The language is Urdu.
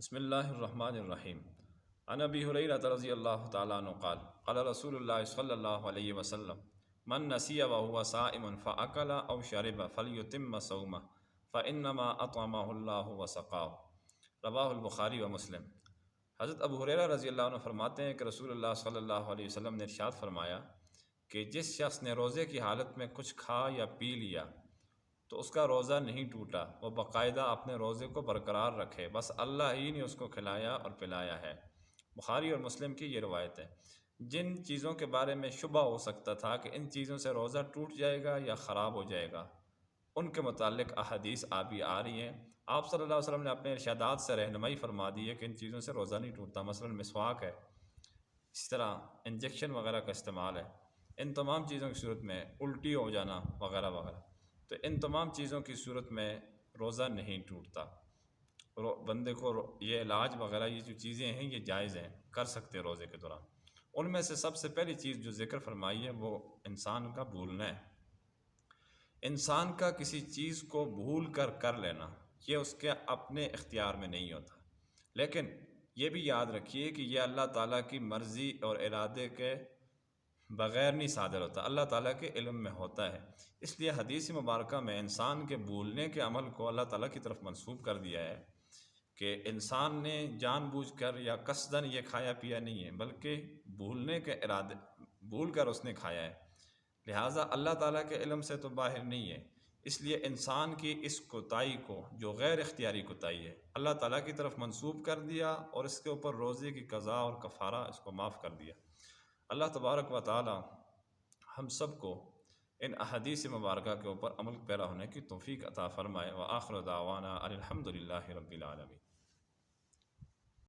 بسم اللہ الرحمن الرحیم عن ابی ہریرہ رضی اللہ تعالیٰ عنہ قال قال رسول اللہ صلی اللہ علیہ وسلم من نسی وهو صائم فاکل او شرب فلیتم صومه فانما اطعمه اللہ وسقاه رواہ البخاری و مسلم۔ حضرت ابو ہریرہ رضی اللہ عنہ فرماتے ہیں کہ رسول اللہ صلی اللہ علیہ وسلم نے ارشاد فرمایا کہ جس شخص نے روزے کی حالت میں کچھ کھا یا پی لیا تو اس کا روزہ نہیں ٹوٹا، وہ باقاعدہ اپنے روزے کو برقرار رکھے، بس اللہ ہی نے اس کو کھلایا اور پلایا ہے۔ بخاری اور مسلم کی یہ روایت ہے۔ جن چیزوں کے بارے میں شبہ ہو سکتا تھا کہ ان چیزوں سے روزہ ٹوٹ جائے گا یا خراب ہو جائے گا، ان کے متعلق احادیث آبی آ رہی ہیں۔ آپ صلی اللہ علیہ وسلم نے اپنے ارشادات سے رہنمائی فرما دی ہے کہ ان چیزوں سے روزہ نہیں ٹوٹتا، مثلا مسواک ہے، اس طرح انجیکشن وغیرہ کا استعمال ہے، ان تمام چیزوں کی صورت میں الٹی ہو جانا وغیرہ وغیرہ، تو ان تمام چیزوں کی صورت میں روزہ نہیں ٹوٹتا۔ بندے کو یہ علاج وغیرہ یہ جو چیزیں ہیں یہ جائز ہیں، کر سکتے ہیں روزے کے دوران۔ ان میں سے سب سے پہلی چیز جو ذکر فرمائی ہے وہ انسان کا بھولنا ہے۔ انسان کا کسی چیز کو بھول کر لینا یہ اس کے اپنے اختیار میں نہیں ہوتا، لیکن یہ بھی یاد رکھیے کہ یہ اللہ تعالیٰ کی مرضی اور ارادے کے بغیر نہیں صادر ہوتا، اللہ تعالیٰ کے علم میں ہوتا ہے۔ اس لیے حدیث مبارکہ میں انسان کے بھولنے کے عمل کو اللہ تعالیٰ کی طرف منسوب کر دیا ہے کہ انسان نے جان بوجھ کر یا قصداً یہ کھایا پیا نہیں ہے، بلکہ بھولنے کے ارادے بھول کر اس نے کھایا ہے، لہٰذا اللہ تعالیٰ کے علم سے تو باہر نہیں ہے۔ اس لیے انسان کی اس کوتاہی کو جو غیر اختیاری کوتاہی ہے اللہ تعالیٰ کی طرف منسوب کر دیا اور اس کے اوپر روزے کی قضا اور کفارہ اس کو معاف کر دیا۔ اللہ تبارک و تعالی ہم سب کو ان احادیث مبارکہ کے اوپر عمل پیرا ہونے کی توفیق عطا فرمائے۔ وآخر دعوانا ان الحمد للہ رب العالمین۔